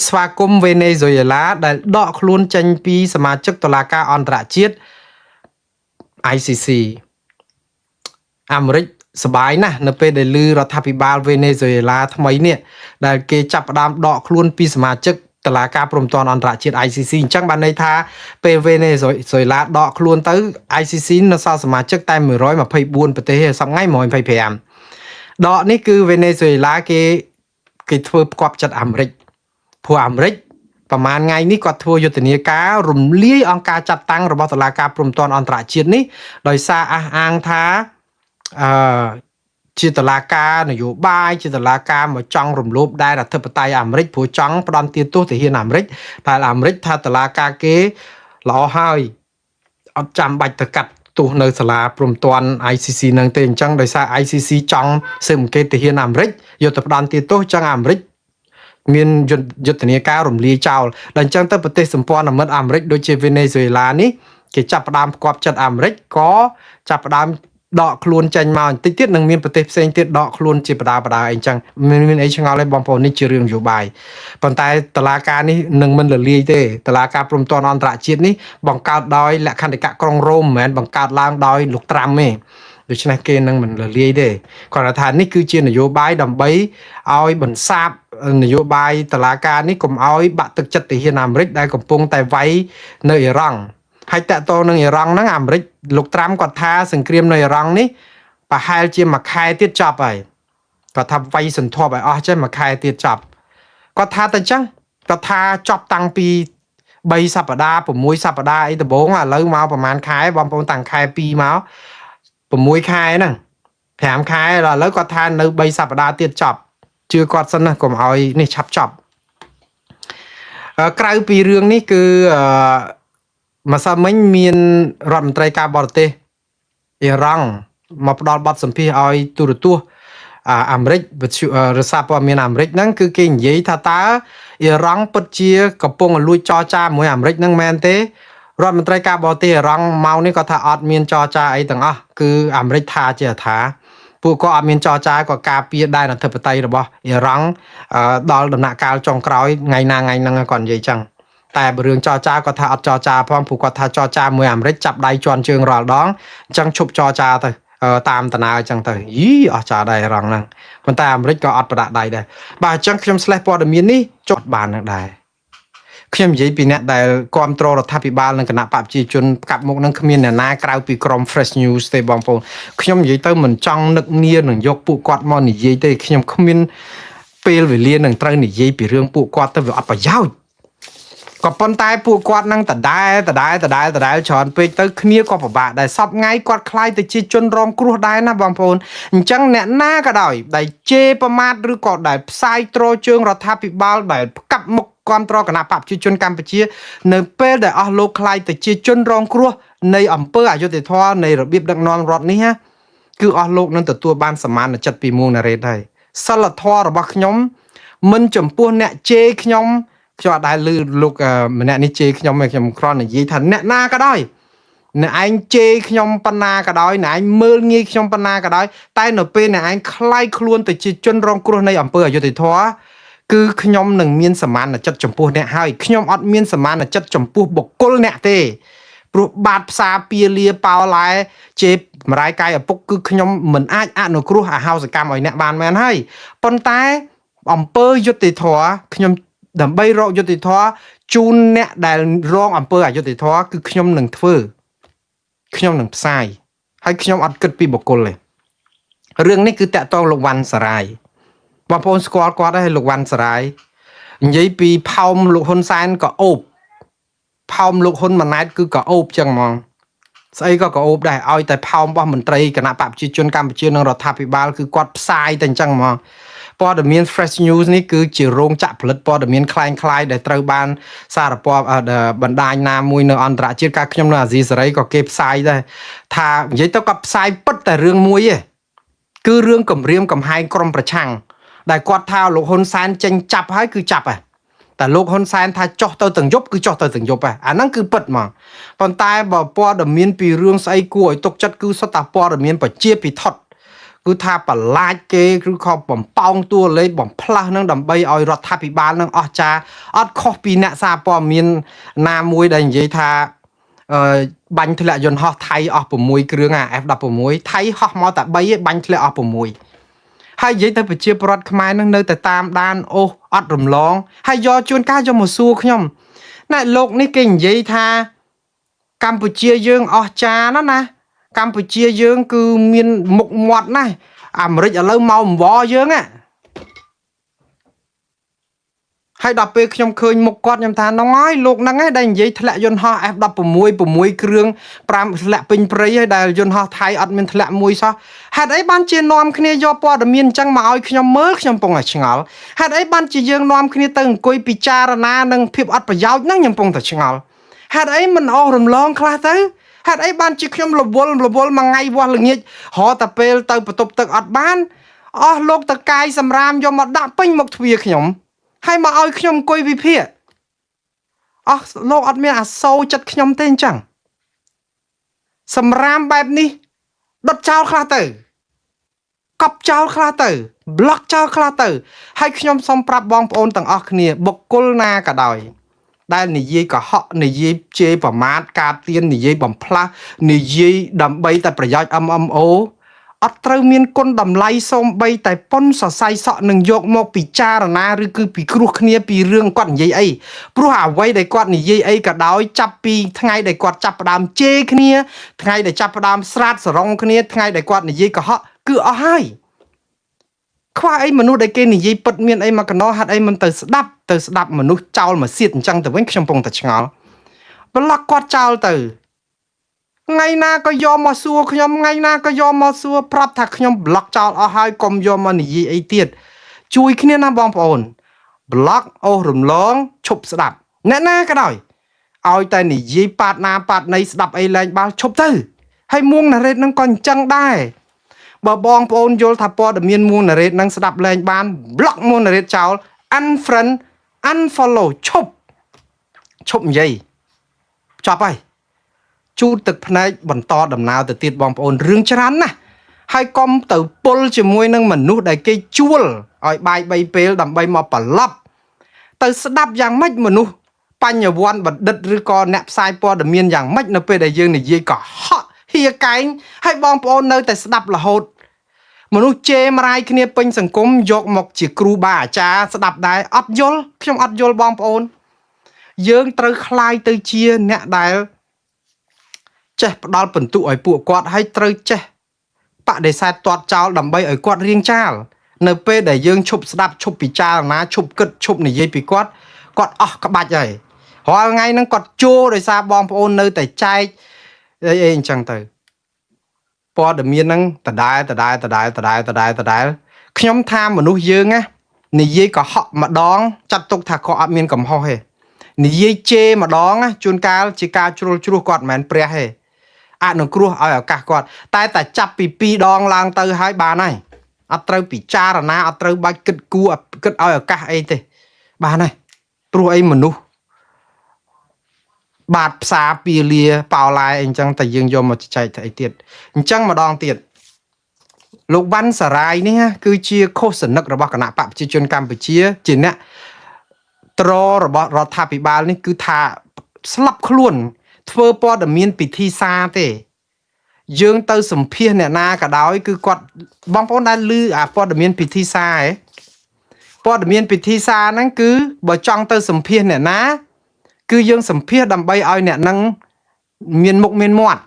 ស្វាគមន៍វេណេស៊ុយអេឡាដែលដកខ្លួនចេញពីសមាជិកតុលាការអន្តរជាតិ ICC អាមេរិកសប្បាយណាស់នៅពេលដែលឮរដ្ឋាភិបាលវេណេស៊ុយអេឡាថ្មីនេះដែលគេចាប់ផ្ដើមដកខ្លួនពីសមាជិកតុលាការព្រំដែនអន្តរជាតិ ICC អញ្ចឹងបានន័យថាពេលវេណេស៊ុយអេឡាដកខ្លួនទៅ ICC នៅសល់សមាជិកតែ124ប្រទេសទេសប្តាហ៍ថ្ងៃ125ដកនេះគឺវេណេស៊ុយអេឡាគេធ្វើផ្គាប់ចិត្តអាមេរិកព្រោះអាមេរិកប្រហែលថ្ងៃនេះគាត់ធ្វើយុទ្ធនាការរំលាយអង្គការចាត់តាំងរបស់តុលាការព្រំដែនអន្តរជាតិនេះដោយសារអះអាងថាជាតុលាការនយោបាយជាតុលាការមកចង់រំលោភដែនអធិបតេយ្យអាមេរិកព្រោះចង់ផ្ដន់ទាទោសទៅហ៊ានអាមេរិកតែអាមេរិកថាតុលាការគេល្អហើយអត់ចាំបាច់ទៅកាត់ទោសនៅសាលាព្រំដែន ICC នឹងទេអញ្ចឹងដោយសារ ICC ចង់ស៊ើបអង្កេតទៅហ៊ានអាមេរិកយកទៅផ្ដន់ទាទោសអញ្ចឹងអាមេរិកមានយុទ្ធនាការរំលាយចោលដល់អញ្ចឹងទៅប្រទេសសម្ព័ន្ធមិត្តអាមេរិកដូចជាវេណេស៊ុយអេឡានេះគេចាប់ផ្ដើមផ្គាប់ចិត្តអាមេរិកក៏ចាប់ផ្ដើមដកខ្លួនចេញមកបន្តិចទៀតនឹងមានប្រទេសផ្សេងទៀតដកខ្លួនជាបដាអីចឹងមានអីឆ្ងល់ទេបងប្អូននេះជារឿងនយោបាយប៉ុន្តែតឡាការនេះនឹងមិនរលាយទេតឡាការព្រំដែនអន្តរជាតិនេះបង្កើតដោយលក្ខន្តិកៈក្រុងរ៉ូមមិនមែនបង្កើតឡើងដោយលោកត្រាំទេដូច្នេះគេនឹងមិនរលាយទេគាត់ថានេះគឺជានយោបាយដើម្បីឲ្យបន្សាបនយោបាយតឡាការនេះកុំឲ្យបាក់ទឹកចិត្តទៅហ៊ានអាមេរិកដែលកំពុងតែវាយនៅអ៊ីរ៉ង់ហើយតកតនឹងអ៊ីរ៉ង់ហ្នឹងអាមេរិកលោកត្រាំគាត់ថាសង្គ្រាមនៅអ៊ីរ៉ង់នេះប្រហែលជាមួយខែទៀតចប់ហើយគាត់ថាវាយសន្ធប់ឲ្យអស់ចេះមួយខែទៀតចប់គាត់ថាតែអញ្ចឹងគាត់ថាចប់តាំងពី3សប្តាហ៍6សប្តាហ៍អីដំបូងឥឡូវមកប្រហែលខែបងប្អូនតាំងខែ2មក6ខែហ្នឹង5ខែឥឡូវគាត់ថានៅ3សប្តាហ៍ទៀតចប់ជឿគាត់សិនណាកុំឲ្យនេះឆាប់ចប់ក្រៅពីរឿងនេះគឺម្សិលមិញមានរដ្ឋមន្ត្រីការបរទេសអ៊ីរ៉ង់មកផ្ដល់បទសម្ភាសន៍ឲ្យទូរទស្សន៍អាមេរិករសារព័ត៌មានអាមេរិកហ្នឹងគឺគេនិយាយថាតើអ៊ីរ៉ង់ពិតជាកំពុងលួចចរចាជាមួយអាមេរិកហ្នឹងមែនទេរដ្ឋមន្ត្រីការបរទេសអ៊ីរ៉ង់មកនេះគាត់ថាអត់មានចរចាអីទាំងអស់គឺអាមេរិកថាជាថាពួកគាត់អត់មានចរចាក៏ការពារដែនអធិបតេយ្យរបស់អ៊ីរ៉ង់ដល់ដំណាក់កាលចុងក្រោយថ្ងៃហ្នឹងគាត់និយាយចឹងតែរឿងចរចាគាត់ថាអត់ចរចាផងព្រោះគាត់ថាចរចាមួយអាមេរិកចាប់ដៃជន់ជើងរាល់ដងអញ្ចឹងឈប់ចរចាទៅតាមតាណាអញ្ចឹងទៅយីអស់ចាដែររងហ្នឹងប៉ុន្តែអាមេរិកក៏អត់ប្រដាក់ដៃដែរបាទអញ្ចឹងខ្ញុំស្លេះព័ត៌មាននេះចុះបាននឹងដែរខ្ញុំនិយាយពីអ្នកដែលគ្រប់គ្រងរដ្ឋាភិបាលនិងគណៈបព្វជិជនកាប់មុខនឹងគ្មានអ្នកណាក្រៅពីក្រុម Fresh News ទេបងប្អូនខ្ញុំនិយាយទៅមិនចង់នឹកនានឹងយកពួកគាត់មកនិយាយទេខ្ញុំគ្មានពេលវេលានឹងត្រូវនិយាយពីរឿងពួកគាត់ទៅវាអត់ប្រយោជន៍ក៏ប៉ុន្តែពួកគាត់នឹងដដែលច្រើនពេកទៅគ្នាក៏ពិបាកដែរសពថ្ងៃគាត់ខ្លាយទៅជាជនរងគ្រោះដែរណាបងប្អូនអញ្ចឹងអ្នកណាក៏ដោយដែលជេរប្រមាថឬក៏ដែលផ្សាយទ្រជើងរដ្ឋាភិបាលដែលកាប់មុខគ្រប់គ្រងគណៈបព្វជិជនកម្ពុជានៅពេលដែលអស់លោកខ្លាយទៅជាជនរងគ្រោះនៃអំពើអយុត្តិធម៌នៃរបៀបដឹកនាំរដ្ឋនេះគឺអស់លោកនឹងទទួលបានសមានចិត្តពីមួងណារ៉េតហើយសិលធម៌របស់ខ្ញុំមិនចំពោះអ្នកជេរខ្ញុំអត់ដែលឮលោកម្នាក់នេះជេរខ្ញុំគ្រាន់និយាយថាអ្នកណាក៏ដោយអ្នកឯងជេរខ្ញុំប៉ុណ្ណាក៏ដោយអ្នកឯងមើលងាយខ្ញុំប៉ុណ្ណាក៏ដោយតែនៅពេលអ្នកឯងខ្លាយខ្លួនទៅជាជនរងគ្រោះនៃអំពើអយុត្តិធម៌គឺខ្ញុំនឹងមានសមានចិត្តចំពោះអ្នកហើយខ្ញុំអត់មានសមានចិត្តចំពោះបុគ្គលអ្នកទេព្រោះបាតផ្សារពៀលាប៉ោឡែជេរបរាយកាយឪពុកគឺខ្ញុំមិនអាចអនុគ្រោះអាហោសកម្មឲ្យអ្នកបានមែនហើយប៉ុន្តែអំពើយុត្តិធម៌ខ្ញុំដើម្បីរកយុត្តិធម៌ជូនអ្នកដែលរងអំពើអយុត្តិធម៌គឺខ្ញុំនឹងធ្វើខ្ញុំនឹងផ្សាយហើយខ្ញុំអត់គិតពីបុគ្គលទេរឿងនេះគឺតាក់ទងលោកវ៉ាន់សារាយបងប្អូនស្គាល់គាត់ហើយលោកវ៉ាន់សារាយនិយាយពីផោមលោកហ៊ុនសែនក៏អូបផោមលោកហ៊ុនម៉ាណែតគឺក៏អូបចឹងហ្មងស្អីក៏អូបដែរឲ្យតែផោមរបស់មន្ត្រីគណៈបព្វជិជនកម្ពុជានិងរដ្ឋាភិបាលគឺគាត់ផ្សាយតែអញ្ចឹងហ្មងព័ត៌មាន Fresh News នេះគឺជារោងចក្រផលិតព័ត៌មានคล้ายៗដែលត្រូវបានសារព័ត៌បណ្ដាញណាមួយនៅអន្តរជាតិការខ្ញុំនៅអាស៊ីសេរីក៏គេផ្សាយដែរថានិយាយទៅក៏ផ្សាយពិតតែរឿងមួយឯងគឺរឿងគម្រាមកំហែងក្រុមប្រឆាំងដែលគាត់ថាលោកហ៊ុនសែនចេញចាប់ហើយគឺចាប់ហើយតែលោកហ៊ុនសែនថាចុះទៅទាំងយប់គឺចុះទៅទាំងយប់ហើយអាហ្នឹងគឺពិតហ្មងប៉ុន្តែបើព័ត៌មានពីរឿងស្អីគួរឲ្យទុកចិត្តគឺសុទ្ធតែព័ត៌មានប្រជាពិធដ្ឋ cứ tha bà lại kê cứ khó bỏng bong tua lấy bỏng pla nâng đầm bay oi rọt tha bị bán nâng ơ cha ớt khó bị nạ xa bò miên na mùi đành dây tha bánh thì lại dồn họ thay ớt bò mùi cứ rương ép đập bò mùi thay họ mò tạ bay bánh thì lại ớt bò mùi hai dây ta phải chia bọt khmai nâng nơi tại tam đan ô ớt rùm lóng hai do chuôn ca cho một xua không nè lục ní kinh dây tha Campuchia dương ớt cha nó nè Campuchia dương cứ miền mục mọt này Americ ở lâu màu võ dương á hay đọc về trong khơi một con nhầm thà nó nói luộc năng ấy đành giấy thạ dồn ho ép đọc của muối kêu pram thạ pin prey hay đài dồn ho thay admin thạ muối sao hạt ấy ban chia nom kia do po đầm miền trăng mà oi trong mớ trong pong ở chừng hạt ấy ban chia dương nom kia từng coi pichara na nâng phim ắt phải giáo nâng nhầm pong tại chừng hạt ấy mình ô rầm lon khla tới hạt ấy ban chỉ khiêm lộc bol mà ngay qua lưng nhỉ họ tập pel tới bắt tập tập ắt ban lộc tập cài sầm ram do mà đã pin một thuyền khiêm hay mà oi khiêm coi vi phê lộc ắt miên sâu chặt khiêm tên chẳng sầm ramបែបនេះដុតចោលខ្លះទៅកប់ចោលខ្លះទៅប្លុកចោលខ្លះទៅហើយខ្ញុំសូមប្រាប់បងប្អូនទាំងអស់គ្នាបុគ្គលណាក៏ដោយដែលនិយាយកុហកនិយាយជេរប្រមាថការទៀននិយាយបំផ្លាស់និយាយដើម្បីតែប្រយោជន៍ MMO អត់ត្រូវមានគុណតម្លៃសូម្បីតែប៉ុនសរសៃសក់នឹងយកមកពិចារណាឬគឺពិគ្រោះគ្នាពីរឿងគាត់និយាយអីព្រោះអ្វីដែលគាត់និយាយអីក៏ដោយចាប់ពីថ្ងៃដែលគាត់ចាប់ផ្ដើមជេរគ្នាថ្ងៃដែលចាប់ផ្ដើមស្រាតសរងគ្នាថ្ងៃដែលគាត់និយាយកុហកគឺអស់ហើយខ្វះអីមនុស្សដែលគេនិយាយពិតមានអីមកកណោហាត់អីមិនទៅស្ដាប់មនុស្សចោលមកសៀតអញ្ចឹងទៅវិញខ្ញុំពងតែឆ្ងល់ប្លុកគាត់ចោលទៅថ្ងៃណាក៏យកមកសួរខ្ញុំថ្ងៃណាក៏យកមកសួរប្រាប់ថាខ្ញុំប្លុកចោលអស់ហើយកុំយកមកនិយាយអីទៀតជួយគ្នាណាបងប្អូនប្លុកអូសរំលងឈប់ស្ដាប់អ្នកណាក៏ដោយឲ្យតែនិយាយប៉ាតណាប៉ាតណីស្ដាប់អីលែងបាល់ឈប់ទៅហើយមួងណារ៉េតនឹងក៏អញ្ចឹងដែរបើបងប្អូនយល់ថាព័ត៌មានមួងណារ៉េតនឹងស្ដាប់លែងបានប្លុកមួងណារ៉េតចោល unfriend unfollow ឈប់និយាយចប់ហើយជូតទឹកភ្នែកបន្តដំណើរទៅទៀតបងប្អូនរឿងច្រើនណាស់ហើយកុំទៅពុលជាមួយនឹងមនុស្សដែលគេជួលឲ្យបាយ3ពេលដើម្បីមកប្រឡប់ទៅស្ដាប់យ៉ាងម៉េចមនុស្សបញ្ញវន្តបណ្ឌិតឬក៏អ្នកផ្សាយព័ត៌មានយ៉ាងម៉េចនៅពេលដែលយើងនិយាយកុហកហៀកែងហើយបងប្អូននៅតែស្ដាប់រហូតមនុស្សជេរម្រាយគ្នាពេញសង្គមយកមកជាគ្រូបាអាចារ្យស្ដាប់ដែរអត់យល់ខ្ញុំអត់យល់បងប្អូនយើងត្រូវคลายទៅជាអ្នកដែលចេះផ្ដាល់បន្ទុកឲ្យពួកគាត់ហើយត្រូវចេះបដិសេធទាត់ចោលដើម្បីឲ្យគាត់រៀងចាលនៅពេលដែលយើងឈប់ស្ដាប់ឈប់ពិចារណាឈប់គិតឈប់និយាយពីគាត់អស់ក្បាច់ហើយរាល់ថ្ងៃហ្នឹងគាត់ជួដោយសារបងប្អូននៅតែចែកអីអញ្ចឹងទៅព័ត៌មានហ្នឹងដដែលខ្ញុំថាមនុស្សយើងណានិយាយកុហកម្ដងចាត់ទុកថាគាត់អត់មានកំហុសទេនិយាយជេរម្ដងជួនកាលជាការជ្រុលជ្រោះគាត់មិនមែនព្រះទេអនុគ្រោះឲ្យឱកាសគាត់តែចាប់ពី2ដងឡើងទៅហើយបានហើយអត់ត្រូវពិចារណាអត់ត្រូវបាច់គិតគូរគិតឲ្យឱកាសអីទេបានហើយព្រោះអីមនុស្សបាតផ្សារពីលាប៉ោឡាយអីចឹងតែយើងយកមកចែកទៅអីទៀតអញ្ចឹងម្ដងទៀតលោកវ៉ាន់សារាយនេះគឺជាឃោសនិករបស់គណៈបកប្រជាជនកម្ពុជាជាអ្នកត្ររបស់រដ្ឋាភិបាលនេះគឺថាស្លាប់ខ្លួនធ្វើព័ត៌មានពិធីសារទេយើងទៅសម្ភាសអ្នកណាក៏ដោយគឺគាត់បងប្អូនដែលឮអាព័ត៌មានពិធីសារហ៎ព័ត៌មានពិធីសារហ្នឹងគឺបើចង់ទៅសម្ភាសអ្នកណាគឺយើងសម្ភាសដើម្បីឲ្យអ្នកហ្នឹងមានមុខមានមាត់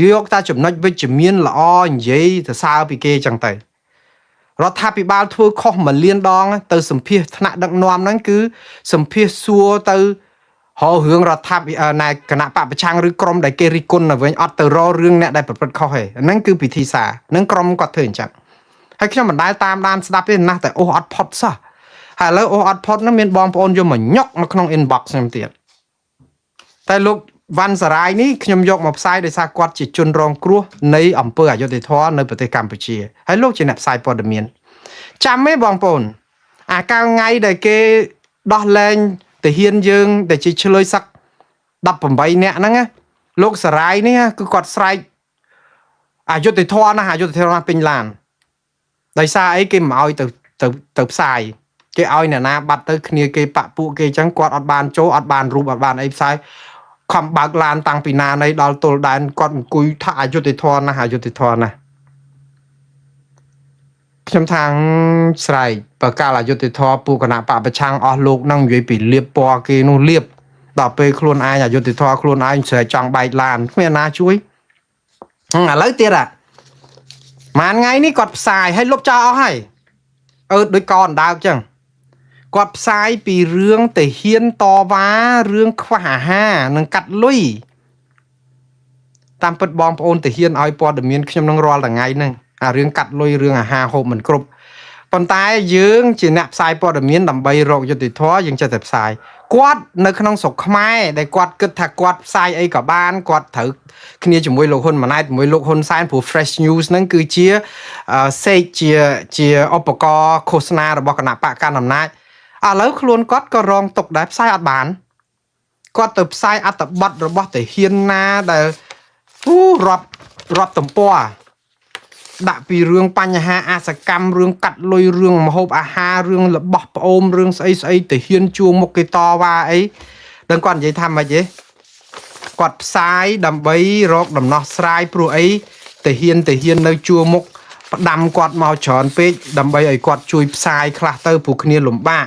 យកតែចំណុចវិជ្ជមានល្អនិយាយទៅសើពីគេចឹងទៅរដ្ឋាភិបាលធ្វើខុស1លានដងទៅសម្ភាសថ្នាក់ដឹកនាំហ្នឹងគឺសម្ភាសសួរទៅហៅរឿងរដ្ឋាភិបាលគណៈបកប្រឆាំងឬក្រុមដែលគេរិះគន់ទៅវិញអត់ទៅរករឿងអ្នកដែលប្រព្រឹត្តខុសទេហ្នឹងគឺពិធីសារហ្នឹងក្រុមគាត់ធ្វើអញ្ចឹងហើយខ្ញុំមិនដែលតាមដានស្ដាប់ទេណាស់តែអូសអត់ផុតសោះហើយឥឡូវអូសអត់ផុតហ្នឹងមានបងប្អូនយកមកញុកនៅក្នុង inbox ខ្ញុំទៀតតែលោកវ៉ាន់សារាយនេះខ្ញុំយកមកផ្សាយដោយសារគាត់ជាជនរងគ្រោះនៃអង្គើអយុធធម៌នៅប្រទេសកម្ពុជាហើយលោកជាអ្នកផ្សាយព័ត៌មានចាំទេបងប្អូនអាកាលថ្ងៃដែលគេដោះលែងទាហានយើងដែលជាឆ្លើយសឹក18នាក់ហ្នឹងលោកសារាយនេះគឺគាត់ស្រែក ยุติธรนะยุติธรนะពេញឡានដោយសារអីគេមកឲ្យទៅផ្សាយគេឲ្យអ្នកណាបាត់ទៅគ្នាគេបាក់ពួកគេអញ្ចឹងគាត់អត់បានចូលអត់បានរូបអត់បានអីផ្សាយខំបើកឡានតាំងពីណាណីដល់ទល់ដែនគាត់អង្គុយថាអយុធធរណាអយុធធរណាខ្ញុំថាស្រែកបើកាលអយុធធរពួកគណៈបពប្រឆាំងអស់លោកនឹងនិយាយពីលៀបពណ៌គេនោះលៀបដល់ពេលខ្លួនឯងអយុធធរខ្លួនឯងស្រែកចង់បែកឡានគ្មានណាជួយឥឡូវទៀតម៉ានថ្ងៃនេះគាត់ផ្សាយឲ្យលុបចោលអស់ហើយដូចកអណ្ដើកចឹងគាត់ផ្សាយពីរឿងតាហ៊ានតវ៉ារឿងខ្វះអាហារនិងកាត់លុយតាមពិតបងប្អូនតាហ៊ានឲ្យព័ត៌មានខ្ញុំនឹងរាល់ថ្ងៃហ្នឹងអារឿងកាត់លុយរឿងអាហារហូបមិនគ្រប់ប៉ុន្តែយើងជាអ្នកផ្សាយព័ត៌មានដើម្បីរកយុត្តិធម៌យើងចេះតែផ្សាយគាត់នៅក្នុងស្រុកខ្មែរដែលគាត់គិតថាគាត់ផ្សាយអីក៏បានគាត់ត្រូវគ្នាជាមួយលោកហ៊ុនម៉ាណែតជាមួយលោកហ៊ុនសែនព្រោះ Fresh News ហ្នឹងគឺជាសេកជាឧបករណ៍ឃោសនារបស់គណៈបកកណ្ដាលអំណាចឥឡូវខ្លួនគាត់ក៏រងទុកដែរផ្សាយអត់បានគាត់ទៅផ្សាយអត្ថបទរបស់តាហ៊ានណាដែលរាប់ទំព័រដាក់ពីរឿងបញ្ហាអាសកម្មរឿងកាត់លុយរឿងម្ហូបអាហាររឿងរបស់ប្អូនរឿងស្អីតាហ៊ានជួមុខគេតវ៉ាអីដឹងគាត់និយាយថាម៉េចទេគាត់ផ្សាយដើម្បីរកដំណោះស្រាយព្រោះអីតាហ៊ាននៅជួមុខផ្ដាំគាត់មកច្រើនពេកដើម្បីឲ្យគាត់ជួយផ្សាយខ្លះទៅព្រោះគ្នាលំបាក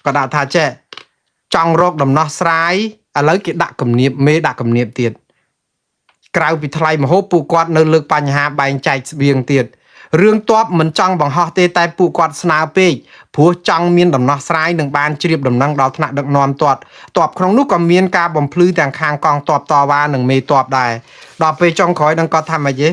ក៏ដាក់ថាចេះចង់រកដំណោះស្រាយឥឡូវគេដាក់គំនាបមេដាក់គំនាបទៀតក្រៅពីថ្លៃម្ហូបពួកគាត់នៅលើកបញ្ហាបែងចែកស្បៀងទៀតរឿងតបមិនចង់បង្ហោះទេតែពួកគាត់ស្នើពេកព្រោះចង់មានដំណោះស្រាយនឹងបានជ្រាបដំណឹងដល់ថ្នាក់ដឹកនាំតបក្នុងនោះក៏មានការបំភ្លឺទាំងខាងកងតបតវ៉ានិងមេតបដែរដល់ពេលចុងក្រោយនឹងគាត់ថាម៉េចទេ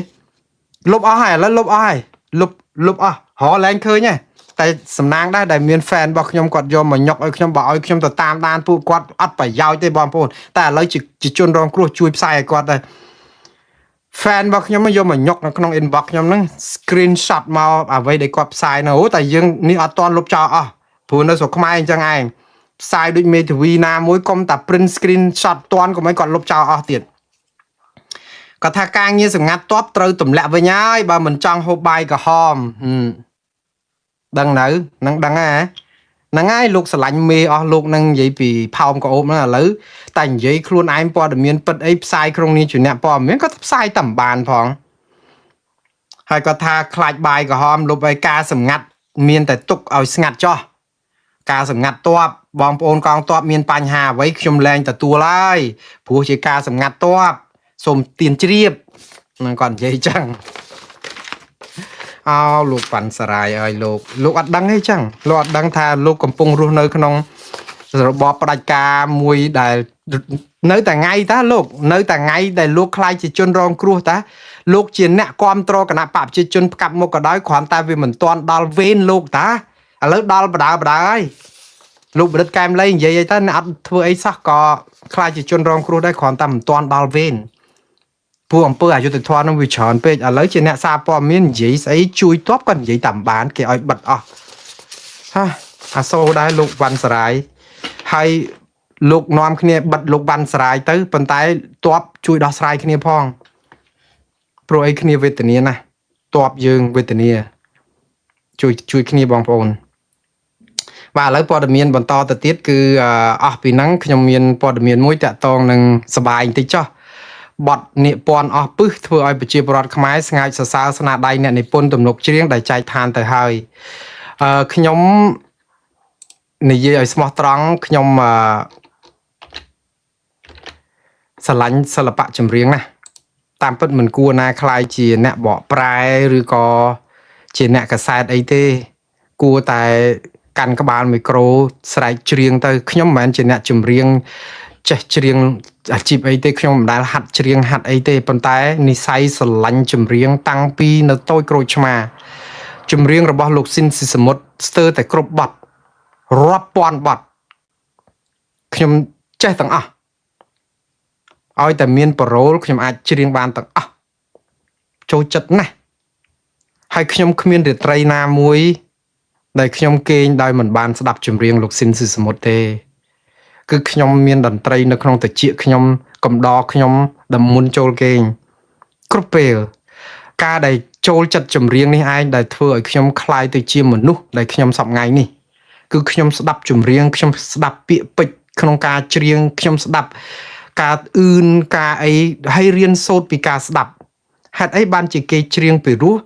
លុបអស់ហើយឥឡូវលុបអស់ហើយលុបអស់រលែងឃើញហើយតែសំណាងដែរដែលមាន fan របស់ខ្ញុំគាត់យកមកញុកឲ្យខ្ញុំបើឲ្យខ្ញុំទៅតាមដានពួកគាត់អត់ប្រយោជន៍ទេបងប្អូនតែឥឡូវជាជនរងគ្រោះជួយផ្សាយឲ្យគាត់ដែរ fan របស់ខ្ញុំយកមកញុកនៅក្នុង inbox ខ្ញុំហ្នឹង screenshot មកអ្វីដែលគាត់ផ្សាយនៅតែយើងនេះអត់តន់លុបចោលអស់ព្រោះនៅស្រុកខ្មែរអញ្ចឹងឯងផ្សាយដូចមេធាវីណាមួយកុំតែ print screenshot តន់កុំឲ្យគាត់លុបចោលអស់ទៀតគាត់ថាការងារសម្ងាត់តបត្រូវទម្លាក់វិញហើយបើមិនចង់ហូបបាយក្រហមដឹងនៅនឹងដឹងហ្នឹងហើយលោកស្រឡាញ់មេអស់លោកនឹងនិយាយពីផោមក្អូបហ្នឹងឥឡូវតែនិយាយខ្លួនឯងព័ត៌មានពិតអីផ្សាយក្នុងនេះជាអ្នកព័ត៌មានក៏ផ្សាយតែបានផងហើយគាត់ថាខ្លាចបាយក្រហមលុបឲ្យការសម្ងាត់មានតែទុកឲ្យស្ងាត់ចោះការសម្ងាត់តបបងប្អូនកងតបមានបញ្ហាអ្វីខ្ញុំលែងទទួលហើយព្រោះជាការសម្ងាត់តបសូមទានជ្រាបនឹងគាត់និយាយចឹងលោកប៉ាន់សារាយឲ្យលោកអត់ដឹងទេចឹងលោកអត់ដឹងថាលោកកំពុងរស់នៅក្នុងរបបផ្ដាច់ការមួយដែលនៅតែថ្ងៃតាលោកនៅតែថ្ងៃដែលលោកខ្លាចជាជនរងគ្រោះតាលោកជាអ្នកគ្រប់គ្រងគណៈបព្វជិជនផ្កាប់មុខក៏ដោយគ្រាន់តែវាមិនទាន់ដល់វេនលោកតាឥឡូវដល់បដើហើយលោកបដិទ្ធកែមលីនិយាយអីទៅអ្នកអត់ធ្វើអីសោះក៏ខ្លាចជាជនរងគ្រោះដែរគ្រាន់តែមិនទាន់ដល់វេនពួកអង្គើអយុធធម៌នឹងវាច្រើនពេកឥឡូវជាអ្នកសារព័ត៌មាននិយាយស្អីជួយតបក៏និយាយតាមបានគេឲ្យបិទអស់អាសូរដែរលោកវ៉ាន់សារាយហើយលោកនាំគ្នាបិទលោកវ៉ាន់សារាយទៅប៉ុន្តែតបជួយដោះស្រាយគ្នាផងព្រោះអីគ្នាវេទនាណាស់តបយើងវេទនាជួយគ្នាបងប្អូនបាទឥឡូវព័ត៌មានបន្តទៅទៀតគឺអស់ពីហ្នឹងខ្ញុំមានព័ត៌មានមួយតាក់ទងនឹងសបាយបន្តិចចុះបទនិពន្ធអស់ពឹសធ្វើឲ្យប្រជាពលរដ្ឋខ្មែរស្ងើចសរសើរស្នាដៃអ្នកនិពន្ធទំនុកច្រៀងដែលចែកឋានទៅហើយខ្ញុំនិយាយឲ្យស្មោះត្រង់ខ្ញុំស្រឡាញ់សិល្បៈចម្រៀងណាតាមពិតមិនគួរណាខ្លាយជាអ្នកបកប្រែឬក៏ជាអ្នកកសែតអីទេគួរតែកាន់ក្បាលមីក្រូស្រែកច្រៀងទៅខ្ញុំមិនមែនជាអ្នកចម្រៀងចេះច្រៀងអាជីពអីទេខ្ញុំមិនដែលហាត់ច្រៀងហាត់អីទេប៉ុន្តែនិស័យស្រឡាញ់ចម្រៀងតាំងពីនៅតូចក្រូចឆ្មាចម្រៀងរបស់លោកស៊ីនស៊ីសមុទ្រស្ទើរតែគ្រប់បទរាប់ពាន់បទខ្ញុំចេះទាំងអស់ឲ្យតែមានប៉ារ៉ូលខ្ញុំអាចច្រៀងបានទាំងអស់ចូលចិត្តណាស់ហើយខ្ញុំគ្មានរាត្រីណាមួយដែលខ្ញុំគេងដោយមិនបានស្ដាប់ចម្រៀងលោកស៊ីនស៊ីសមុទ្រទេគឺខ្ញុំមានតន្ត្រីនៅក្នុងត្រចៀកខ្ញុំកំដរខ្ញុំដែលមុនចូលគេងគ្រប់ពេល ការដែលចូលចិត្តចម្រៀងនេះឯងដែលធ្វើឲ្យខ្ញុំคล้ายទៅជាមនុស្សដែលខ្ញុំសពថ្ងៃនេះគឺខ្ញុំស្ដាប់ចម្រៀងខ្ញុំស្ដាប់ពាក្យពេចន៍ក្នុងការច្រៀងខ្ញុំស្ដាប់ការអឿនការអីហើយរៀនសូត្រពីការស្ដាប់ហេតុអីបានជាគេច្រៀងពីរោះ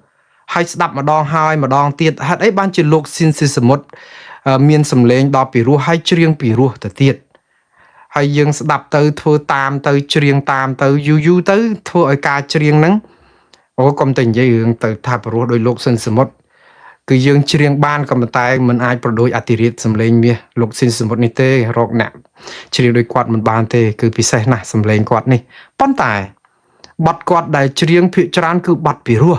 ហើយស្ដាប់ម្ដងហើយម្ដងទៀតហេតុអីបានជាលោកស៊ីនស៊ីសមុទ្រមានសម្លេងដល់ពីរោះហើយច្រៀងពីរោះទៅទៀតហើយយើងស្ដាប់ទៅធ្វើតាមទៅច្រៀងតាមទៅយូរទៅធ្វើឲ្យការច្រៀងហ្នឹងអូកុំតែនិយាយរឿងទៅថាព្រោះដោយលោកស៊ិនសមុទ្រគឺយើងច្រៀងបានក៏ប៉ុន្តែមិនអាចប្រដូចអធិរាជសម្លេងមាសលោកស៊ិនសមុទ្រនេះទេរកអ្នកច្រៀងដោយគាត់មិនបានទេគឺពិសេសណាស់សម្លេងគាត់នេះប៉ុន្តែបទគាត់ដែលច្រៀងភាគច្រើនគឺបទពីរោះ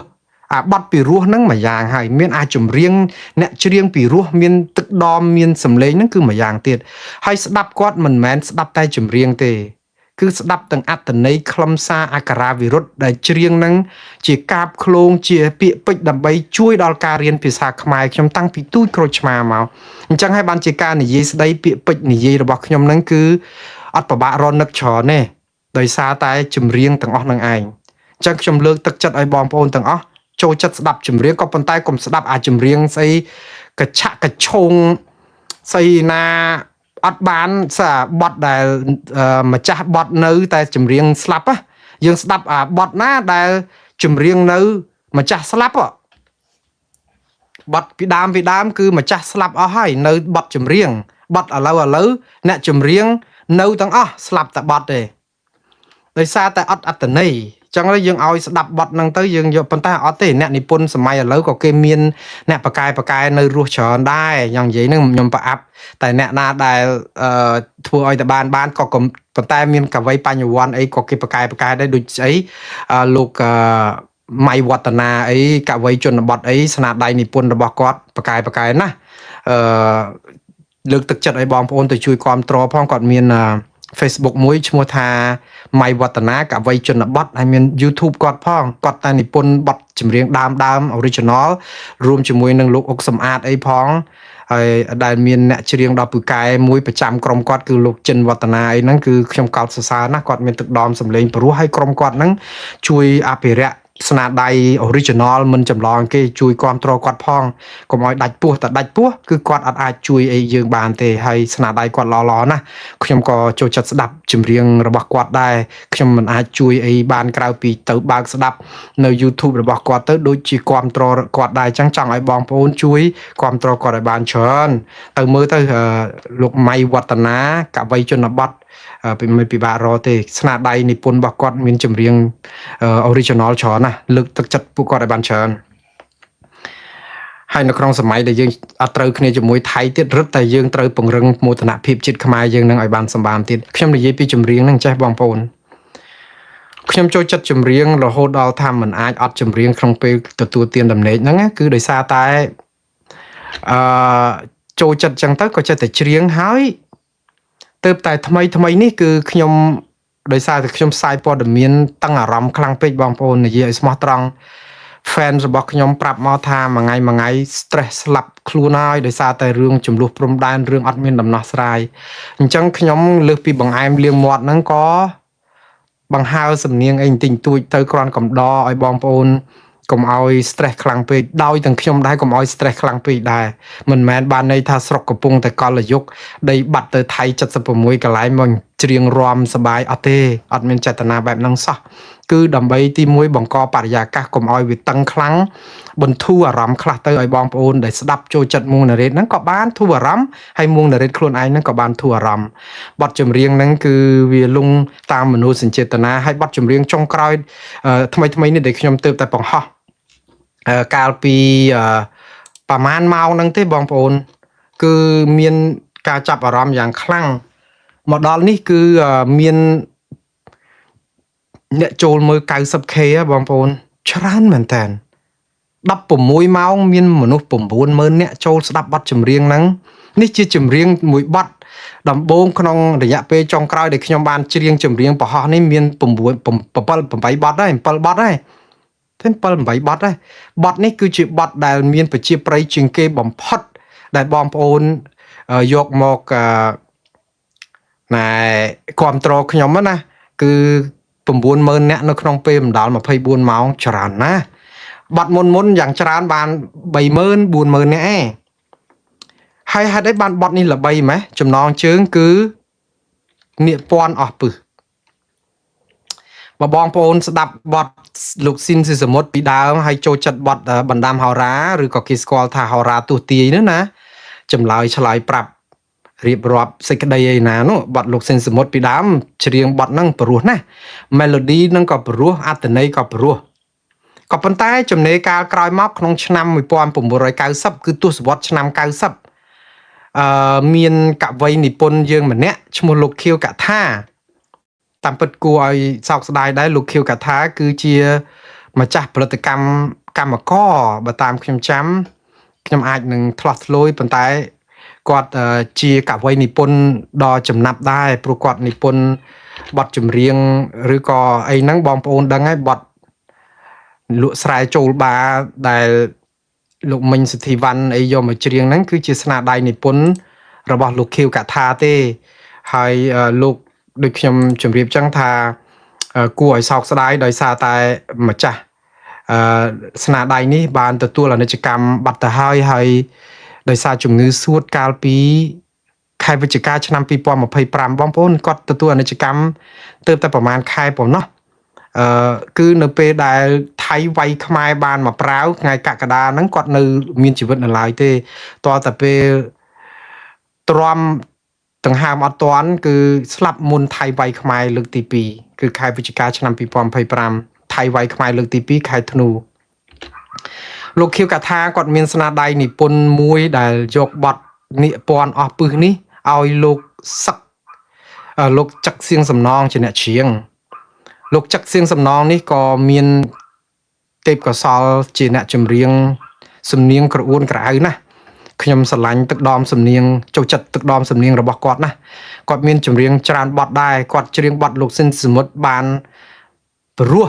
អាបទពីរោះហ្នឹងមួយយ៉ាងហើយមានអាចចម្រៀងអ្នកច្រៀងពីរោះមានទឹកដមមានសម្លេងហ្នឹងគឺមួយយ៉ាងទៀតហើយស្ដាប់គាត់មិនមែនស្ដាប់តែចម្រៀងទេគឺស្ដាប់ទាំងអត្ថន័យខ្លឹមសារអក្ខរាវិរុទ្ធដែលច្រៀងហ្នឹងជាកាបឃ្លោងជាពាក្យពេចន៍ដើម្បីជួយដល់ការរៀនភាសាខ្មែរខ្ញុំតាំងពីទូចក្រូចឆ្មាមកអញ្ចឹងហើយបានជាការនិយាយស្ដីពាក្យពេចន៍និយាយរបស់ខ្ញុំហ្នឹងគឺអត់ពិបាករនឹកច្រើនទេដោយសារតែចម្រៀងទាំងអស់ហ្នឹងឯងអញ្ចឹងខ្ញុំលើកទឹកចិត្តឲ្យបងប្អូនទាំងអស់ចូលចិត្តស្ដាប់ចម្រៀងក៏ប៉ុន្តែកុំស្ដាប់អាចម្រៀងស្អីកឆាក់កឆុងស្អីណាអត់បានបត់ដែលម្ចាស់បត់នៅតែចម្រៀងស្លាប់យើងស្ដាប់អាបត់ណាដែលចម្រៀងនៅម្ចាស់ស្លាប់បត់ពីដើមគឺម្ចាស់ស្លាប់អស់ហើយនៅបត់ចម្រៀងបត់ឥឡូវអ្នកចម្រៀងនៅទាំងអស់ស្លាប់តែបត់ទេដោយសារតែអត់អត្តន័យចឹងហើយយើងឲ្យស្ដាប់បទហ្នឹងទៅយើងយកប៉ុន្តែអត់ទេអ្នកនិពន្ធសម័យឥឡូវក៏គេមានអ្នកបកែនៅរស់ច្រើនដែរយ៉ាងនិយាយហ្នឹងខ្ញុំប្រអាប់តែអ្នកណាដែលធ្វើឲ្យតែបានក៏ប៉ុន្តែមានកវីបញ្ញវន្តអីក៏គេបកែដែរដូចស្អីលោកម៉ៃវឌ្ឍនាអីកវីជនបទអីស្នាដៃនិពន្ធរបស់គាត់បកែណាលើកទឹកចិត្តឲ្យបងប្អូនទៅជួយគាំទ្រផងគាត់មានFacebook មួយឈ្មោះថាម៉ៃវឌ្ឍនាកវីជនបទហើយមាន YouTube គាត់ផងគាត់តែនិពន្ធបទចម្រៀងដើម original រួមជាមួយនឹងលោកអុកសំអាតអីផងហើយដែលមានអ្នកច្រៀងដល់ពូកែមួយប្រចាំក្រុមគាត់គឺលោកចិនវឌ្ឍនាអីហ្នឹងគឺខ្ញុំកោតសរសើរណាស់គាត់មានទឹកដមសម្លេងព្រោះហើយក្រុមគាត់ហ្នឹងជួយអភិរក្សស្នាដៃ original មិនចម្លងគេជួយគ្រប់គ្រងគាត់ផងកុំឲ្យដាច់ពោះតែដាច់ពោះគឺគាត់អត់អាចជួយអីយើងបានទេហើយស្នាដៃគាត់ល្អណាស់ខ្ញុំក៏ចូលចិត្តស្ដាប់ចម្រៀងរបស់គាត់ដែរខ្ញុំមិនអាចជួយអីបានក្រៅពីទៅបើកស្ដាប់នៅ YouTube របស់គាត់ទៅដូចជាគ្រប់គ្រងគាត់ដែរអញ្ចឹងចង់ឲ្យបងប្អូនជួយគ្រប់គ្រងគាត់ឲ្យបានច្រើនទៅមើលទៅលោកម៉ៃវឌ្ឍនាកវីជនបទមិនពិបាករកទេស្នាដៃនិពន្ធរបស់គាត់មានចម្រៀង original ច្រើនណាស់លើកទឹកចិត្តពួកគាត់ឲ្យបានច្រើនហើយនៅក្នុងសម័យដែលយើងអត់ត្រូវគ្នាជាមួយថៃទៀតរឹតតែយើងត្រូវពង្រឹងមោទនភាពជាតិខ្មែរយើងនឹងឲ្យបានសម្បើមទៀតខ្ញុំនិយាយពីចម្រៀងហ្នឹងចេះបងប្អូនខ្ញុំចូលចិត្តចម្រៀងរហូតដល់ថាមិនអាចអត់ចម្រៀងក្នុងពេលទទួលទានដំណេកហ្នឹងគឺដោយសារតែចូលចិត្តចឹងទៅក៏ចិត្តតែច្រៀងហើយទៅតែថ្មីនេះគឺខ្ញុំដោយសារតែខ្ញុំផ្សាយព័ត៌មានតឹងអារម្មណ៍ខ្លាំងពេកបងប្អូននិយាយឲ្យស្មោះត្រង់ fan របស់ខ្ញុំប្រាប់មកថាមួយថ្ងៃ stress ស្លាប់ខ្លួនហើយដោយសារតែរឿងចំនួនព្រំដែនរឿងអត់មានដំណោះស្រាយអញ្ចឹងខ្ញុំលើសពីបង្អែមលៀងមាត់ហ្នឹងក៏បង្ហើរសំនៀងអីបន្តិចតួចទៅគ្រាន់កំដរឲ្យបងប្អូនកុំឲ្យ stress ខ្លាំងពេកដោយទាំងខ្ញុំដែរកុំឲ្យ stress ខ្លាំងពេកដែរមិនមែនបានន័យថាស្រុកកំពុងតែកលយុគដីបាត់ទៅថៃ76កន្លែងមកច្រៀងរាំសបាយអត់ទេអត់មានចេតនាបែបហ្នឹងសោះគឺដើម្បីទី1បង្កបរិយាកាសកុំឲ្យវាតឹងខ្លាំងបន្ធូរអារម្មណ៍ខ្លះទៅឲ្យបងប្អូនដែលស្ដាប់ចូលចិត្តមួងណារ៉េតហ្នឹងក៏បានធូរអារម្មណ៍ហើយមួងណារ៉េតខ្លួនឯងហ្នឹងក៏បានធូរអារម្មណ៍បទចម្រៀងហ្នឹងគឺវាលងតាមមនោសញ្ចេតនាហើយបទចម្រៀងចុងក្រោយថ្មីនេះដែលខ្ញុំទើបតែបង្ហោះកាលពីប្រហែលម៉ោងហ្នឹងទេបងប្អូនគឺមានការចាប់អារម្មណ៍យ៉ាងខ្លាំងមកដល់នេះគឺមានអ្នកចូលមើល 90k បងប្អូនច្រើនមែនតើ16ម៉ោងមានមនុស្ស 90000 នាក់ចូលស្ដាប់បទចម្រៀងហ្នឹងនេះជាចម្រៀងមួយបទដំបូងក្នុងរយៈពេលចុងក្រោយដែលខ្ញុំបានច្រៀងចម្រៀងប្រហោះនេះមាន7 8បទហើយ7បទហើយតែ7 8បទហើយបទនេះគឺជាបទដែលមានប្រជាប្រិយជាងគេបំផុតដែលបងប្អូនយកមកណែគ្រប់គ្រងខ្ញុំណាគឺ90000នាក់នៅក្នុងពេលមិនដល់24ម៉ោងច្រើនណាស់ บัดมุนอย่างจรานบานใบเมินบูนเมินเนี่ยให้ได้บานบัดนี่ละใบไหมจำนองเชิงคือเนียปอนออกปึมาบองโปนสดับบอดลูกซินสิสมดปีดาวให้โจจัดบอดบันดามฮาราหรือก็กิสกอลทาฮาราตัวตีนั่นนะจำลายฉลายปรับเรียบรอบสิกได้ยังนะนุบอดลูกซินสมดปีดามเฉียงบอดนั่งปรัวนะเมโลดี้นั่งก็ปรัวอัตเนยก็ปรัวก็ปันท้ายจำเนกากรอยมอกของชนำมีปอนปุ่มบริการซับคือตัวสวอตชนำการซับมีนกับไว้นิปนยังเหมือนเนี้ยชมูลูกเคียวกะท่าตามเปิดกูไอสาวสดายได้ลูกเคียวกะท่าคือเชียมาจากผลิตกรรมกรรมก้อบตามขยมจ้ำขยมอาจหนึ่งทลอดลอยปันท้ายกอดเชียกับไว้นิปนดอจำนับได้ปรากฏนิปนบอดจำเรียงหรือก็ไอ้นังบองโปนดังไงบอดลุสายโจลบาได้ลูกมินสถิวันไอยมเชียงนั้นคือเจษนาได้นิปนระบอบลูกเคียวกะท่าเต้ให้ลูกโดยขยมจำเรียบจังทากูไอสาวสดายโดยซาตายมาจ้ะสนาได้นี้บานตัวเราในกิจกรรมบัตรให้โดยซาจุงงือสวดกาลปีใครวิจิกาชนำปีปอมมาเพย์ปรามบ้องพ้นก็ตัวในกิจกรรมเติมแต่ประมาณใครผมเนาะคือในเปได้ไทยไวขมายบานมาเปล่าไงกะกระดานั้นก็ในมีชีวิตในลายเตตัวแต่เปตรอมต่างหากอัตวันคือสลับมุนไทยไวขมายเลือกตีปีคือใครวิจิกาชนำปีปอมเพย์ปรามไทยไวขมายเลือกตีปีใครธนูลูกเขียวกะทาก็มีสนาใดนิปนมวยได้ยกบอดนิปอนออกปืนนี้เอาลูกสักลูกจักเสียงสำนองจะเนี่ยเชียงลูกจักเสียงสำนองนี่ก็มีเต็บกับซอลจีเนี่ยจำเรียงสำเนียงกระอ้วนกระไอนะขยมสลันตึกดอมสำเนียงเจ้าจัดตึกดอมสำเนียงระบอกกอดนะกอดมีจำเรียงจานบอดได้กอดจเรียงบอดลูกสิ้นสมุดบานปรัว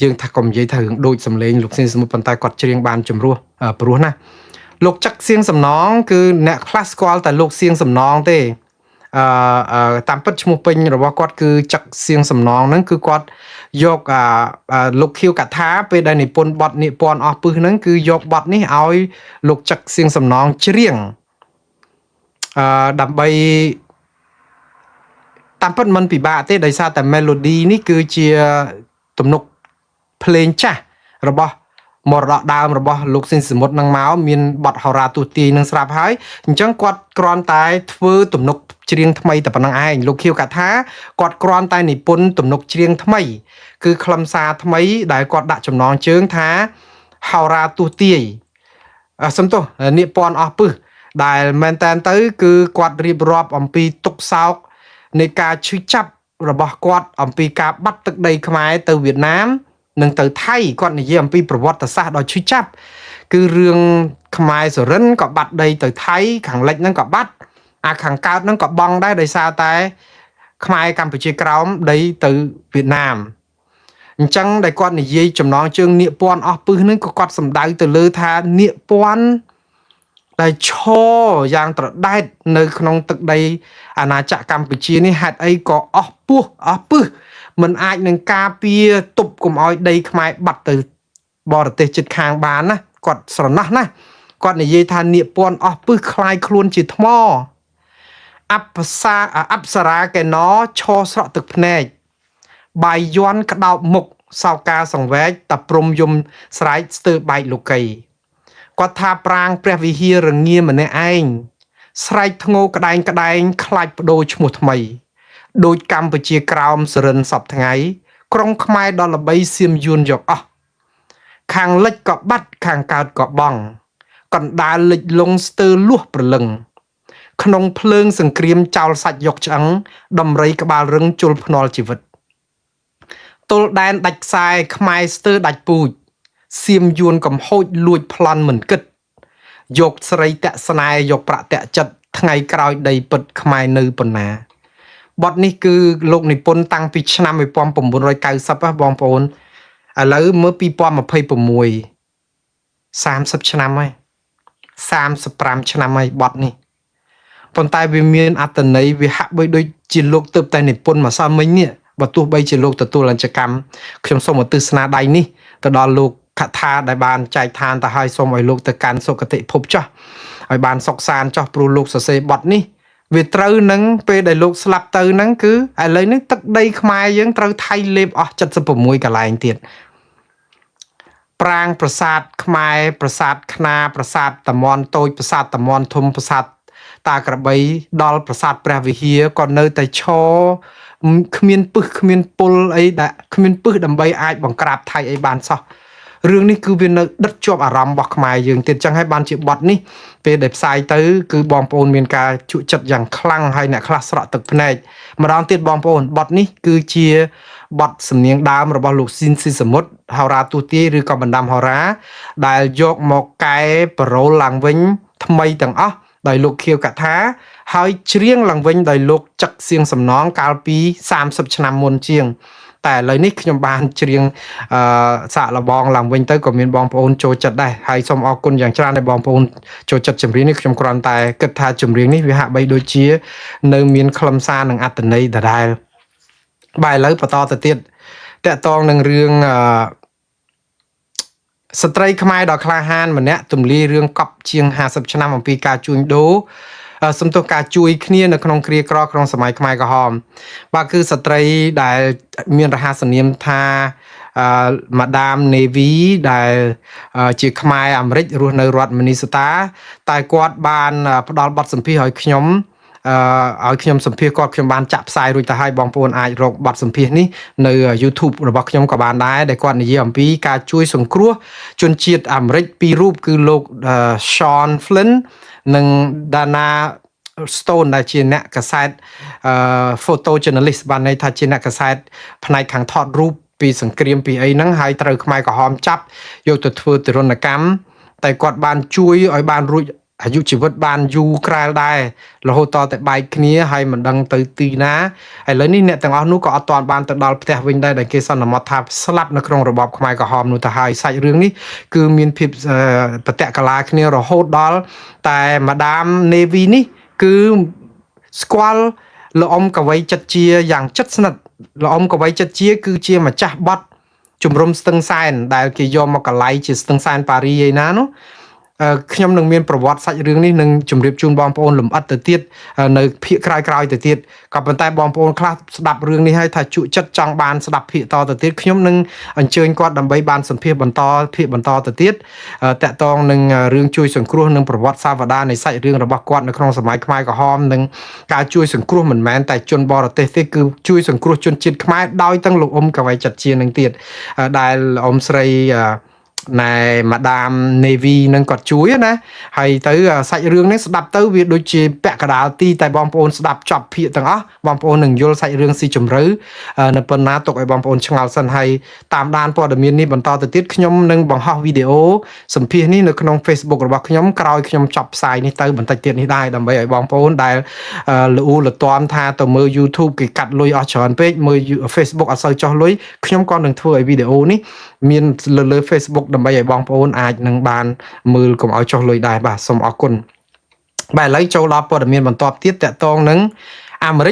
ยังถ้ากลมยัยถึงโดยสำเร็จลูกสิ้นสมุดปันตายกอดจเรียงบานจำรัวปรัวนะลูกจักเสียงสำนองคือเนี่ยคลาสกอลแต่ลูกเสียงสำนองเต้ตามปัจจุบันหรือว่ากอดคือจักเสียงสำนองนั้นคือกอดยกลูกคิวกะท้าไปได้ในปนบอดในปอนออกปืนนั้นคือยกบอดนี่เอาลูกจักเสียงสำนองเชียงดับใบตามปัจมันปีบาเต้ได้ซาแต่เมโลดี้นี่คือเชียตุ่มนกเพลงจ้ะหรือบ่มรดาวระบอบลูกสินสมุดนางม้ามีนบอดฮาราตุตีนางสลับหายจังกอดกรอนตายฟื้นตุ่มนกเชียงทำไมแต่ปนังไอลูกเขียวกะท้ากอดกรอนตายในปนตุ่มนกเชียงทำไมคือคลำซาทำไมได้กอดดักจำนองเชิงท้าฮาราตุตีสมตัวนี่ปอนออกปื้อได้แมนแตนเตอร์คือกอดรีบรอบอมปีตกเสาในการชิจับระบอบกอดอมปีกาบัดตึกใดขมายเตอเวียดนามหนึ่งเตอไทยก่อนในเยี่ยมปีประวัติศาสตร์โดยชิจับคือเรื่องขมายสรันกับบัดใดเตอไทยขังเล็กนั่งกับบัดขังกาดนั่งกับบังได้โดยซาแต่ขมายกัมพูชีกราวได้เตอเวียดนามจังได้ก่อนในเยี่ยจำนองเชิงเนียปอนออกปืนนั่นก็กอดสำได้เตอเลือทาเนียปอนได้โชอย่างตรได้ในขนมตึกใดอาณาจักรกัมพูชีนี่หัดไอ้ก็ออกปุ๊ออกปื้มันอาจหนึ่งกาเปียตุบกุมอ้อยได้ขมายบัดตือบอร์เตจิตคางบานนะกอดสรนะนะกอดในเยธาเนียปอนออกปื้คลายคลวนจิตหม้ออับสราแกน้อโชสระตึกแผนกใบย้อนกระดาหมกสาวกาสังเวชตับปรมยมสายสเตอร์ใบลูกไก่กอดทาปรางเปรวิฮีรังเงียมันในไอ้สายทงกระไดคลายโดยชมุทไมโดยกัมพูชีกราวมสรนสับทั้งไงกรงขมายดอลลาร์ใบเซียมยุนหยกขางเล็กเกาะบัดขางกาดเกาะบังก่อนดาเล็กลงสเตอร์ลวกประลึงขนมเพลิงสังเกรียมเจ้าสัตยกจังดำไรกบาลรึงจุลพนอลชีวิตตัวแดนดักทรายขมายสเตอร์ดักปูดเซียมยุนกับโหดลุยพลันเหมือนกึดยกสไลแตะสนายยกประแตะจัดทั้งไงกราวใดปิดขมายนือปนนาบทนี้คือโลกนิพนธ์ตั้งปีชนะไปปอมผมบุญรอยไก่ซับว่าบองปนแล้วเมื่อปีปอมมาเพย์ผมมวย30 ชนะไหม30 ชนะไหมบทนี้ปนตายวิมีนอัตเนยวิหะไปโดยจิโลกเติบแต่นิพนธ์มาซ้ำไม่เนี่ยบทตัวใบจิโลกตัวหลังจากกรรมขยมสมติศนาใดนี่แต่ดอลโลก คาถาได้บานใจทานแต่ให้สมไอ้ลูกแต่การสุขติภพจ้ะไอ้บานสกสารจ้ะปลูลูกเสบอดนี่vì trâu nắng về đại lục slap trâu nắng cứ ai lấy nước tắc đây khai giống trâu thay lệp chặt sập mùi cả lại tiền prang prasad khai prasad khna prasad tamon tôi prasad tamon thum prasad ta cả bấy đol prasad pravihia còn nơi tại cho khmiên pul ấy đã khmiên pư đầm bay ai bằng crab thay ấy bàn sao រឿងនេះគឺវានៅដិតជាប់អារម្មណ៍របស់ខ្មែរយើងទៀតចឹងហើយបានជាបទនេះពេលដែលផ្សាយទៅគឺបងប្អូនមានការជក់ចិត្តយ៉ាងខ្លាំងហើយអ្នកខ្លះស្រក់ទឹកភ្នែកម្ដងទៀតបងប្អូនបទនេះគឺជាបទសំនៀងដើមរបស់លោកស៊ីនស៊ីសមុទ្រហោរាទូទាយឬក៏បណ្ដាំហោរាដែលយកមកកែប្រឡូលឡើងវិញថ្មីទាំងអស់ដោយលោកខៀវកថាហើយច្រៀងឡើងវិញដោយលោកចឹកសៀងសំណងកាលពី30ឆ្នាំមុនជាង តែឥឡូវនេះខ្ញុំបានច្រៀងសាកល្បងឡើងវិញទៅក៏មានបងប្អូនចូលចិត្តដែរហើយសូមអរគុណយ៉ាងច្រើនដែលបងប្អូនចូលចិត្តចម្រៀងនេះខ្ញុំគ្រាន់តែគិតថាចម្រៀងនេះវាហាក់បីដូចជានៅមានខ្លឹមសារនិងអត្ថន័យដដែលបាទឥឡូវបន្តទៅទៀតតកតងនឹងរឿងស្ត្រីខ្មែរដ៏ក្លាហានម្នាក់ទម្លាយរឿងកប់ជាង50ឆ្នាំអំពីការជួញដូរ សំទោសការជួយគ្នានៅក្នុងគ្រាក្រក្នុងសម័យខ្មែរក្រហមបាទគឺស្ត្រីដែលមានរហស្សនាមថាម៉ាដាមនេវីដែលជាខ្មែរអាមេរិករស់នៅរដ្ឋមីនីសូតាតែគាត់បានផ្ដល់បទសម្ភាសន៍ឲ្យខ្ញុំឲ្យខ្ញុំសម្ភាសគាត់ខ្ញុំបានចាក់ផ្សាយរួចទៅហើយបងប្អូនអាចរកបទសម្ភាសន៍នេះនៅ YouTube របស់ខ្ញុំក៏បានដែរដែលគាត់និយាយអំពីការជួយសង្គ្រោះជនជាតិអាមេរិកពីររូបគឺលោក Sean Flynn និង Dana Stone ដែលជាអ្នកកាសែត photo journalist បានន័យថាជាអ្នកកាសែតផ្នែកខាងថតរូបពីសង្គ្រាមពីអីហ្នឹងហើយត្រូវខ្មែរក្រហមចាប់យកទៅធ្វើទរណកម្មតែគាត់បានជួយឲ្យបានរួចអាយុជីវិតបានយូរក្រែលដែររហូតតតែបែកគ្នាហើយមិនដឹងទៅទីណាឥឡូវនេះអ្នកទាំងអស់នោះក៏អត់ទាន់បានទៅដល់ផ្ទះវិញដែរដែលគេសន្មតថាស្លាប់នៅក្នុងរបបខ្មែរក្រហមនោះទៅហើយសាច់រឿងនេះគឺមានភាពបតកលាគ្នារហូតដល់តែម៉ាដាមនេវីនេះគឺស្គាល់លោកអ៊ំកវីចិត្តជាយ៉ាងជិតស្និទ្ធលោកអ៊ំកវីចិត្តជាគឺជាម្ចាស់បទជំរំស្ទឹងសែនដែលគេយកមកកលៃជាស្ទឹងសែនប៉ារីឯណានោះ ខ្ញុំនឹងមានប្រវត្តិសាច់រឿងនេះនឹងជម្រាបជូនបងប្អូនលំអិតទៅទៀតនៅភាគក្រោយៗទៅទៀតក៏ប៉ុន្តែបងប្អូនខ្លះស្ដាប់រឿងនេះហើយថាជក់ចិត្តចង់បានស្ដាប់ភាគតទៅទៀតខ្ញុំនឹងអញ្ជើញគាត់ដើម្បីបានសម្ភាសបន្តភាគបន្តទៅទៀតតាក់ទងនឹងរឿងជួយសង្គ្រោះនិងប្រវត្តិសាវតានៃសាច់រឿងរបស់គាត់នៅក្នុងសម័យខ្មែរក្រហមនិងការជួយសង្គ្រោះមិនមែនតែជនបរទេសទេគឺជួយសង្គ្រោះជនជាតិខ្មែរដោយទាំងលោកអ៊ំកវីចិត្តជានឹងទៀតដែលអ៊ំស្រី ណែម៉ាដាមនេវីនឹងគាត់ជួយណាហើយទៅសាច់រឿងនេះស្ដាប់ទៅវាដូចជាពាក់កណ្ដាលទីតែបងប្អូនស្ដាប់ចប់ភាគទាំងអស់បងប្អូននឹងយល់សាច់រឿងស៊ីជម្រៅនៅប៉ុណ្ណាទុកឲ្យបងប្អូនឆ្ងល់សិនហើយតាមដានព័ត៌មាននេះបន្តទៅទៀតខ្ញុំនឹងបង្ហោះវីដេអូសម្ភាសន៍នេះនៅក្នុង Facebook របស់ខ្ញុំក្រោយខ្ញុំចប់ផ្សាយនេះទៅបន្តិចទៀតនេះដែរដើម្បីឲ្យបងប្អូនដែលលូលទាំថាទៅមើល YouTube គេកាត់លុយអស់ច្រើនពេកមើល Facebook អត់សូវចោះលុយខ្ញុំក៏នឹងធ្វើឲ្យវីដេអូនេះមានលើ Facebook ដើម្បីឲ្យបងប្អូនអាចនឹងបានមើលកុំឲ្យចុះលុយដែរបាទសូមអរគុណបាទឥឡូវចូលដល់ព័ត៌មានបន្តទៀតតកតងនឹងអាមេរិក